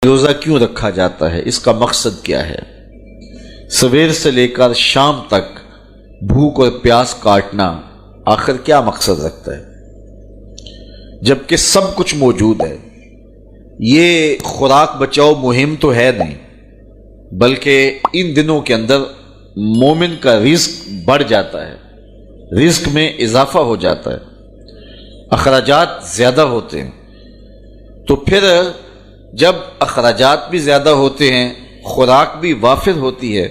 روزہ کیوں رکھا جاتا ہے؟ اس کا مقصد کیا ہے؟ سویر سے لے کر شام تک بھوک اور پیاس کاٹنا آخر کیا مقصد رکھتا ہے جبکہ سب کچھ موجود ہے؟ یہ خوراک بچاؤ مہم تو ہے نہیں، بلکہ ان دنوں کے اندر مومن کا رزق بڑھ جاتا ہے، رزق میں اضافہ ہو جاتا ہے، اخراجات زیادہ ہوتے ہیں۔ تو پھر جب اخراجات بھی زیادہ ہوتے ہیں، خوراک بھی وافر ہوتی ہے،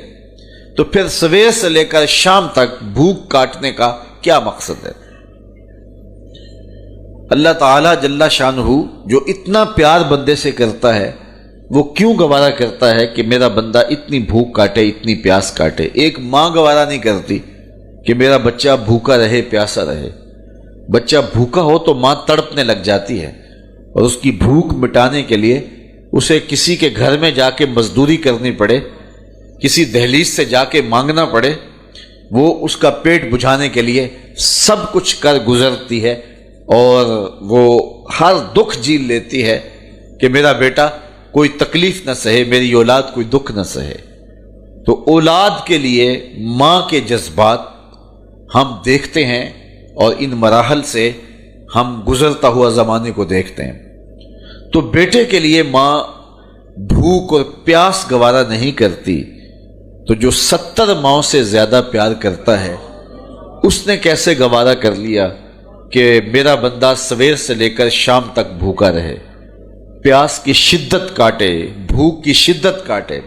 تو پھر سویر سے لے کر شام تک بھوک کاٹنے کا کیا مقصد ہے؟ اللہ تعالیٰ جل شانہ جو اتنا پیار بندے سے کرتا ہے، وہ کیوں گوارا کرتا ہے کہ میرا بندہ اتنی بھوک کاٹے، اتنی پیاس کاٹے؟ ایک ماں گوارا نہیں کرتی کہ میرا بچہ بھوکا رہے، پیاسا رہے۔ بچہ بھوکا ہو تو ماں تڑپنے لگ جاتی ہے، اور اس کی بھوک مٹانے کے لیے اسے کسی کے گھر میں جا کے مزدوری کرنی پڑے، کسی دہلیز سے جا کے مانگنا پڑے، وہ اس کا پیٹ بجھانے کے لیے سب کچھ کر گزرتی ہے، اور وہ ہر دکھ جھیل لیتی ہے کہ میرا بیٹا کوئی تکلیف نہ سہے، میری اولاد کوئی دکھ نہ سہے۔ تو اولاد کے لیے ماں کے جذبات ہم دیکھتے ہیں، اور ان مراحل سے ہم گزرتا ہوا زمانے کو دیکھتے ہیں۔ تو بیٹے کے لیے ماں بھوک اور پیاس گوارا نہیں کرتی، تو جو 70 ماؤں سے زیادہ پیار کرتا ہے، اس نے کیسے گوارا کر لیا کہ میرا بندہ سویر سے لے کر شام تک بھوکا رہے، پیاس کی شدت کاٹے، بھوک کی شدت کاٹے۔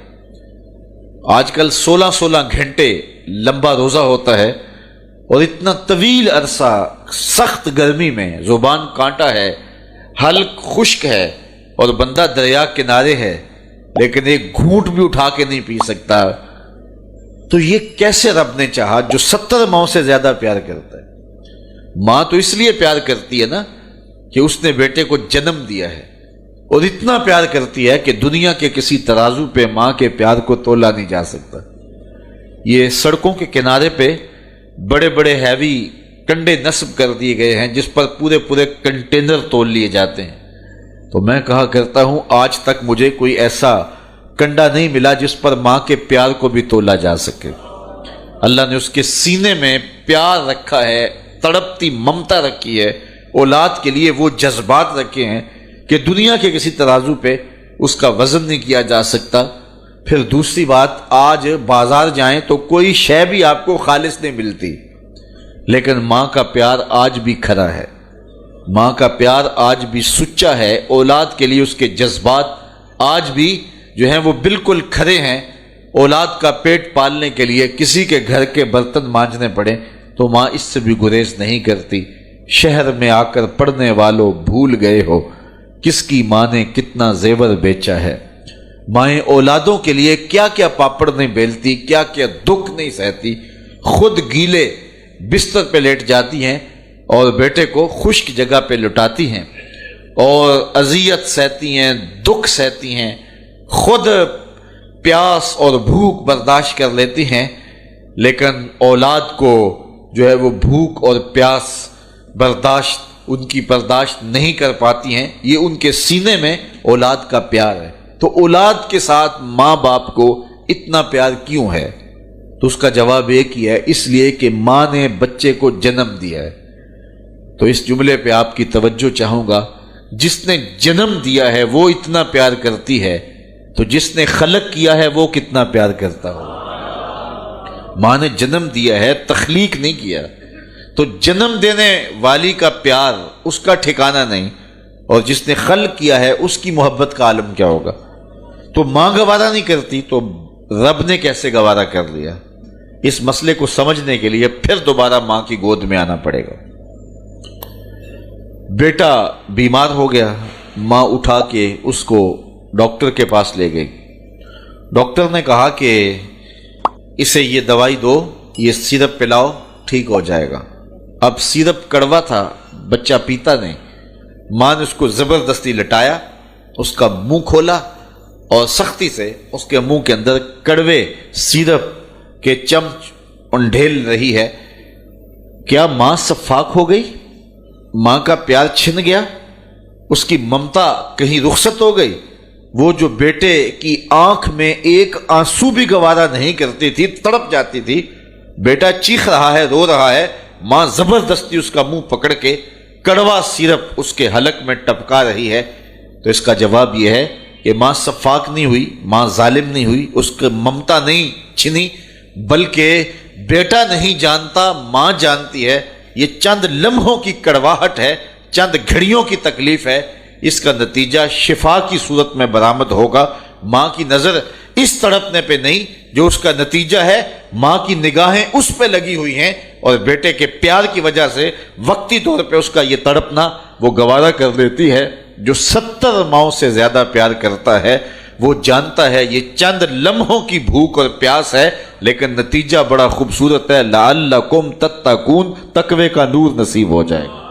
آج کل 16 گھنٹے لمبا روزہ ہوتا ہے، اور اتنا طویل عرصہ سخت گرمی میں زبان کانٹا ہے، حلق خشک ہے، اور بندہ دریا کنارے ہے، لیکن ایک گھونٹ بھی اٹھا کے نہیں پی سکتا۔ تو یہ کیسے رب نے چاہا جو 70 ماؤں سے زیادہ پیار کرتا ہے؟ ماں تو اس لیے پیار کرتی ہے نا کہ اس نے بیٹے کو جنم دیا ہے، اور اتنا پیار کرتی ہے کہ دنیا کے کسی ترازو پہ ماں کے پیار کو تولا نہیں جا سکتا۔ یہ سڑکوں کے کنارے پہ بڑے بڑے ہیوی کنڈے نصب کر دیے گئے ہیں، جس پر پورے کنٹینر تول لیے جاتے ہیں۔ تو میں کہا کرتا ہوں، آج تک مجھے کوئی ایسا کنڈا نہیں ملا جس پر ماں کے پیار کو بھی تولا جا سکے۔ اللہ نے اس کے سینے میں پیار رکھا ہے، تڑپتی ممتا رکھی ہے، اولاد کے لیے وہ جذبات رکھے ہیں کہ دنیا کے کسی ترازو پہ اس کا وزن نہیں کیا جا سکتا۔ پھر دوسری بات، آج بازار جائیں تو کوئی شے بھی آپ کو خالص نہیں ملتی، لیکن ماں کا پیار آج بھی کھرا ہے، ماں کا پیار آج بھی سچا ہے، اولاد کے لیے اس کے جذبات آج بھی جو ہیں وہ بالکل کھرے ہیں۔ اولاد کا پیٹ پالنے کے لیے کسی کے گھر کے برتن مانجنے پڑے تو ماں اس سے بھی گریز نہیں کرتی۔ شہر میں آ کر پڑھنے والوں بھول گئے ہو، کس کی ماں نے کتنا زیور بیچا ہے۔ مائیں اولادوں کے لیے کیا کیا پاپڑ نہیں بیلتی، کیا کیا دکھ نہیں سہتی، خود گیلے بستر پہ لیٹ جاتی ہیں اور بیٹے کو خشک جگہ پہ لٹاتی ہیں، اور اذیت سہتی ہیں، دکھ سہتی ہیں، خود پیاس اور بھوک برداشت کر لیتی ہیں، لیکن اولاد کو جو ہے وہ بھوک اور پیاس ان کی برداشت نہیں کر پاتی ہیں۔ یہ ان کے سینے میں اولاد کا پیار ہے۔ تو اولاد کے ساتھ ماں باپ کو اتنا پیار کیوں ہے؟ تو اس کا جواب ایک ہی ہے، اس لیے کہ ماں نے بچے کو جنم دیا ہے۔ تو اس جملے پہ آپ کی توجہ چاہوں گا، جس نے جنم دیا ہے وہ اتنا پیار کرتی ہے، تو جس نے خلق کیا ہے وہ کتنا پیار کرتا ہو۔ ماں نے جنم دیا ہے، تخلیق نہیں کیا، تو جنم دینے والی کا پیار اس کا ٹھکانہ نہیں، اور جس نے خلق کیا ہے اس کی محبت کا عالم کیا ہوگا؟ تو ماں گوارا نہیں کرتی تو رب نے کیسے گوارا کر لیا؟ اس مسئلے کو سمجھنے کے لیے پھر دوبارہ ماں کی گود میں آنا پڑے گا۔ بیٹا بیمار ہو گیا، ماں اٹھا کے اس کو ڈاکٹر کے پاس لے گئی۔ ڈاکٹر نے کہا کہ اسے یہ دوائی دو، یہ سیرپ پلاؤ، ٹھیک ہو جائے گا۔ اب سیرپ کڑوا تھا، بچہ پیتا نہیں۔ ماں نے اس کو زبردستی لٹایا، اس کا منہ کھولا، اور سختی سے اس کے منہ کے اندر کڑوے سیرپ کے چمچ انڈھیل رہی ہے۔ کیا ماں صفاق ہو گئی؟ ماں کا پیار چھن گیا؟ اس کی ممتا کہیں رخصت ہو گئی؟ وہ جو بیٹے کی آنکھ میں ایک آنسو بھی گوارا نہیں کرتی تھی، تڑپ جاتی تھی، بیٹا چیخ رہا ہے، رو رہا ہے، ماں زبردستی اس کا منہ پکڑ کے کڑوا سیرپ اس کے حلق میں ٹپکا رہی ہے، تو اس کا جواب یہ ہے کہ ماں سفاک نہیں ہوئی، ماں ظالم نہیں ہوئی، اس کی ممتا نہیں چھنی، بلکہ بیٹا نہیں جانتا، ماں جانتی ہے، یہ چند لمحوں کی کڑواہٹ ہے، چند گھڑیوں کی تکلیف ہے، اس کا نتیجہ شفا کی صورت میں برآمد ہوگا۔ ماں کی نظر اس تڑپنے پہ نہیں، جو اس کا نتیجہ ہے ماں کی نگاہیں اس پہ لگی ہوئی ہیں، اور بیٹے کے پیار کی وجہ سے وقتی طور پہ اس کا یہ تڑپنا وہ گوارا کر دیتی ہے۔ جو 70 ماؤں سے زیادہ پیار کرتا ہے وہ جانتا ہے یہ چند لمحوں کی بھوک اور پیاس ہے، لیکن نتیجہ بڑا خوبصورت ہے، لعلکم تتقون، تقوی کا نور نصیب ہو جائے گا۔